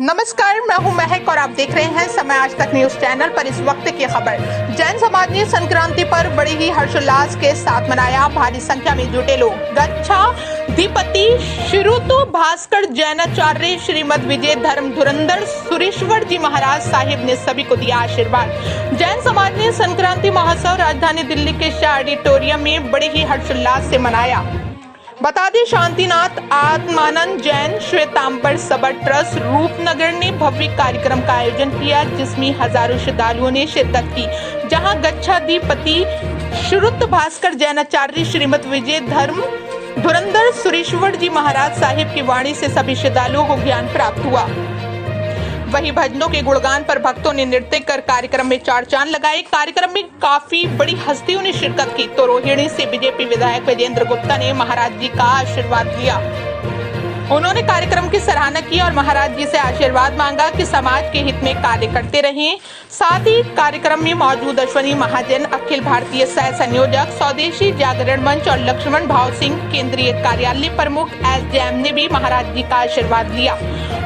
नमस्कार, मैं हूं महक और आप देख रहे हैं समय आज तक न्यूज चैनल पर इस वक्त की खबर। जैन समाज ने संक्रांति पर बड़े ही हर्षोल्लास के साथ मनाया। भारी संख्या में जुटे लोग गच्छाधिपति श्रीयुत भास्कर जैनाचार्य श्रीमद विजय धर्म धुरंधर सुरेश्वर जी महाराज साहिब ने सभी को दिया आशीर्वाद। जैन समाज ने संक्रांति महोत्सव राजधानी दिल्ली के शाह ऑडिटोरियम में बड़े ही हर्षोल्लास से मनाया। बता दें, शांतिनाथ आत्मानंद जैन श्वेतांबर सभा ट्रस्ट रूपनगर ने भव्य कार्यक्रम का आयोजन किया, जिसमें हजारों श्रद्धालुओं ने शिरकत की। जहां गच्छाधिपति श्रीयुत भास्कर जैनाचार्य श्रीमद विजय धर्म धुरंधर सुरेश्वर जी महाराज साहिब की वाणी से सभी श्रद्धालुओं को ज्ञान प्राप्त हुआ। वहीं भजनों के गुणगान पर भक्तों ने नृत्य कर कार्यक्रम में चार चांद लगाए। कार्यक्रम में काफी बड़ी हस्तियों ने शिरकत की तो रोहिणी से बीजेपी विधायक विजेंद्र गुप्ता ने महाराज जी का आशीर्वाद लिया। उन्होंने कार्यक्रम की सराहना की और महाराज जी से आशीर्वाद मांगा कि समाज के हित में कार्य करते रहें। साथ ही कार्यक्रम में मौजूद अश्वनी महाजन, अखिल भारतीय सह संयोजक, स्वदेशी जागरण मंच और लक्ष्मण भाव सिंह केंद्रीय कार्यालय प्रमुख SJM ने भी महाराज जी का आशीर्वाद लिया।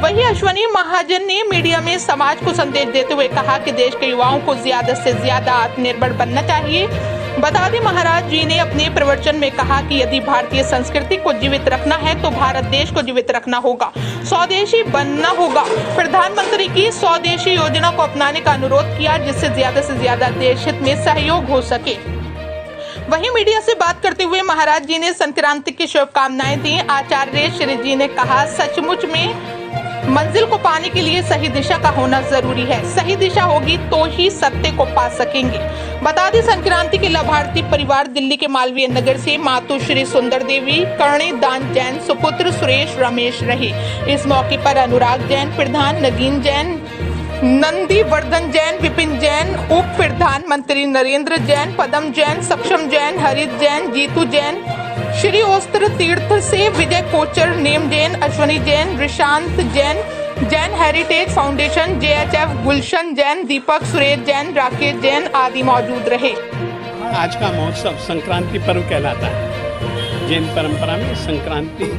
वहीं अश्वनी महाजन ने मीडिया में समाज को संदेश देते हुए कहा कि देश के युवाओं को ज्यादा से ज्यादा आत्मनिर्भर बनना चाहिए। बता दें, महाराज जी ने अपने प्रवचन में कहा कि यदि भारतीय संस्कृति को जीवित रखना है तो भारत देश को जीवित रखना होगा, स्वदेशी बनना होगा। प्रधानमंत्री की स्वदेशी योजना को अपनाने का अनुरोध किया, जिससे ज्यादा देश हित में सहयोग हो सके। वहीं मीडिया से बात करते हुए महाराज जी ने संक्रांति की शुभकामनाएं दी। आचार्य श्री जी ने कहा, सचमुच में मंजिल को पाने के लिए सही दिशा का होना जरूरी है। सही दिशा होगी तो ही सत्य को पा सकेंगे। बता दें, संक्रांति के लाभार्थी परिवार दिल्ली के मालवीय नगर से मातु श्री सुंदर देवी, कर्णिदान जैन, सुपुत्र सुरेश रमेश रहे। इस मौके पर अनुराग जैन, प्रधान नगीन जैन, नंदीवर्धन जैन, विपिन जैन, उप प्रधानमंत्री नरेंद्र जैन, पदम जैन, सक्षम जैन, हरित जैन, जीतू जैन, श्री ओस्त्र तीर्थ से Vijay Kochar, Nem Jain, Ashwani Jain, Rishant Jain, Jain heritage foundation, JHF Gulshan Jain, Deepak Suresh Jain, Rakesh Jain आदि मौजूद रहे। आज का महोत्सव संक्रांति पर्व कहलाता है। जैन परंपरा में संक्रांति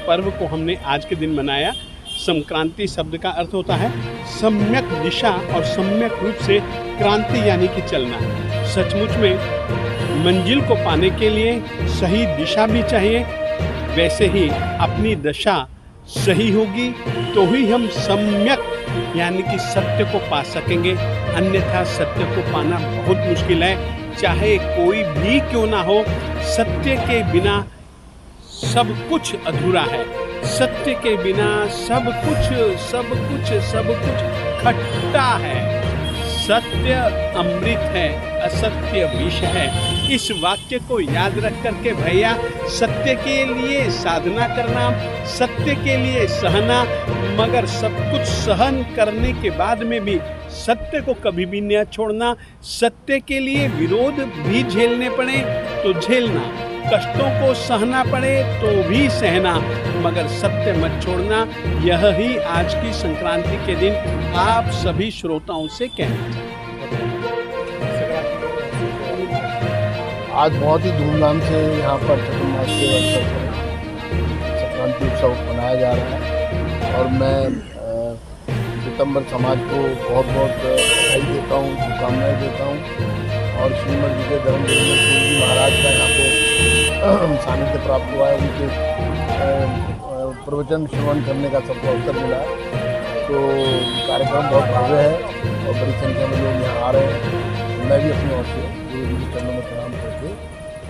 पर्व को हमने आज के दिन मनाया। संक्रांति शब्द का अर्थ होता है सम्यक दिशा और सम्यक रूप से क्रांति यानी कि चलना। सचमुच में मंजिल को पाने के लिए सही दिशा भी चाहिए, वैसे ही अपनी दशा सही होगी तो ही हम सम्यक यानी कि सत्य को पा सकेंगे। अन्यथा सत्य को पाना बहुत मुश्किल है, चाहे कोई भी क्यों ना हो। सत्य के बिना सब कुछ अधूरा है। सत्य के बिना सब कुछ खट्टा है। सत्य अमृत है, असत्य विष है। इस वाक्य को याद रख करके भैया सत्य के लिए साधना करना, सत्य के लिए सहना, मगर सब कुछ सहन करने के बाद में भी सत्य को कभी भी न छोड़ना। सत्य के लिए विरोध भी झेलने पड़े तो झेलना, कष्टों को सहना पड़े तो भी सहना, मगर सत्य मत छोड़ना। यह ही आज की संक्रांति के दिन आप सभी श्रोताओं से कहना चाहते हैं। आज बहुत ही धूमधाम से यहाँ पर चतुर्मास के अवसर पर संक्रांति उत्सव मनाया जा रहा है और मैं श्वेतांबर समाज को बहुत बधाई देता हूँ, शुभकामनाएँ देता हूँ। और श्रीमद विजय धर्म जी महाराज का यहाँ पे सानिध्य प्राप्त हुआ है, उनके प्रवचन श्रवण करने का सबको अवसर मिला है। तो कार्यक्रम बहुत भव्य है और बड़ी संख्या में लोग यहाँ आ रहे हैं। मैं भी अपनी ओर से गुरु जी के चरणों में प्रणाम करके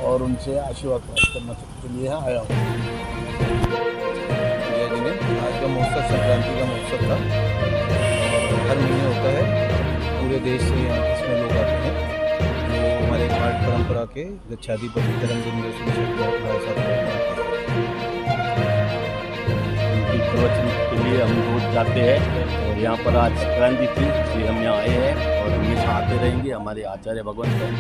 और उनसे आशीर्वाद प्राप्त करना के लिए यहाँ आया हूँ। जय जी ने आज का महोत्सव संक्रांति का महोत्सव था और हर महीने होता है। पूरे देश से यहाँ इसमें लोग आते हैं जो हमारे पाठ परंपरा के गच्छाधिपति धर्म उनकी प्रवचन के लिए हम रोज जाते हैं और यहाँ पर आज संक्रांति थी इसलिए हम यहाँ आए हैं और हमेशा आते रहेंगे। हमारे आचार्य भगवंत हैं।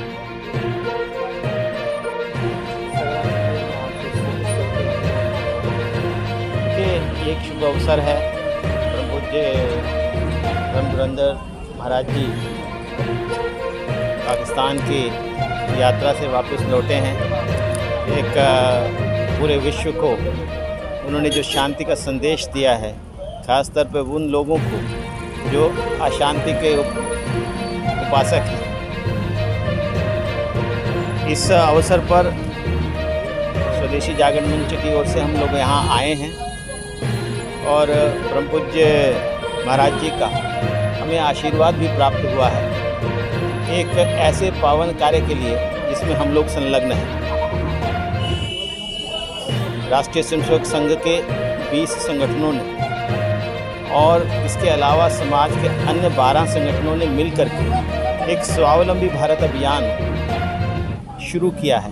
एक शुभ अवसर है। पूज्य धर्म धुरंधर महाराज जी पाकिस्तान की यात्रा से वापस लौटे हैं। एक पूरे विश्व को उन्होंने जो शांति का संदेश दिया है खासतौर पर उन लोगों को जो अशांति के उपासक हैं। इस अवसर पर स्वदेशी जागरण मंच की ओर से हम लोग यहाँ आए हैं और परम पूज्य महाराज जी का हमें आशीर्वाद भी प्राप्त हुआ है एक ऐसे पावन कार्य के लिए जिसमें हम लोग संलग्न हैं। राष्ट्रीय स्वयंसेवक संघ के 20 संगठनों ने और इसके अलावा समाज के अन्य 12 संगठनों ने मिलकर के एक स्वावलंबी भारत अभियान शुरू किया है।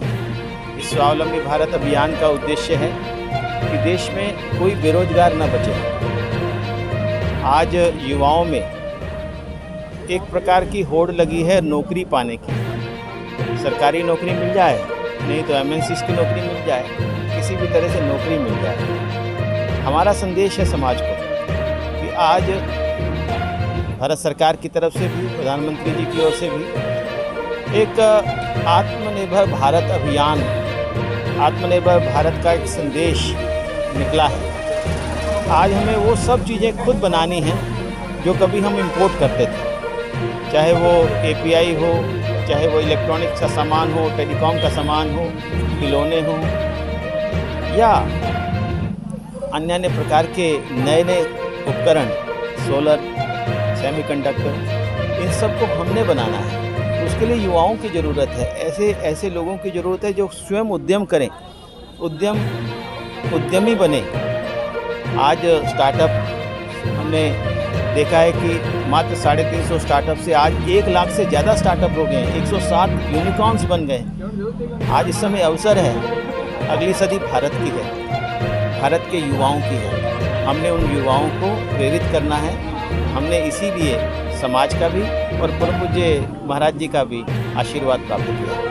इस स्वावलंबी भारत अभियान का उद्देश्य है कि देश में कोई बेरोजगार न बचे। आज युवाओं में एक प्रकार की होड़ लगी है नौकरी पाने की। सरकारी नौकरी मिल जाए, नहीं तो MNCs की नौकरी मिल जाए, किसी भी तरह से नौकरी मिल जाए। हमारा संदेश है समाज को कि आज भारत सरकार की तरफ से भी, प्रधानमंत्री जी की ओर से भी एक आत्मनिर्भर भारत अभियान, आत्मनिर्भर भारत का एक संदेश निकला है। आज हमें वो सब चीज़ें खुद बनानी हैं जो कभी हम इंपोर्ट करते थे, चाहे वो API हो, चाहे वो इलेक्ट्रॉनिक्स का सामान हो, टेलीकॉम का सामान हो, खिलौने हो या अन्य अन्य प्रकार के नए नए उपकरण, सोलर, सेमीकंडक्टर, इन सब को हमने बनाना है। उसके लिए युवाओं की ज़रूरत है, ऐसे लोगों की ज़रूरत है जो स्वयं उद्यम करें, उद्यमी बने। आज स्टार्टअप हमने देखा है कि मात्र 350 स्टार्टअप से आज 1 लाख से ज़्यादा स्टार्टअप हो गए हैं, 107 यूनिकॉर्न्स बन गए। आज इस समय अवसर है, अगली सदी भारत की है, भारत के युवाओं की है। हमने उन युवाओं को प्रेरित करना है। हमने इसीलिए समाज का भी और परम पूज्य महाराज जी का भी आशीर्वाद प्राप्त किया।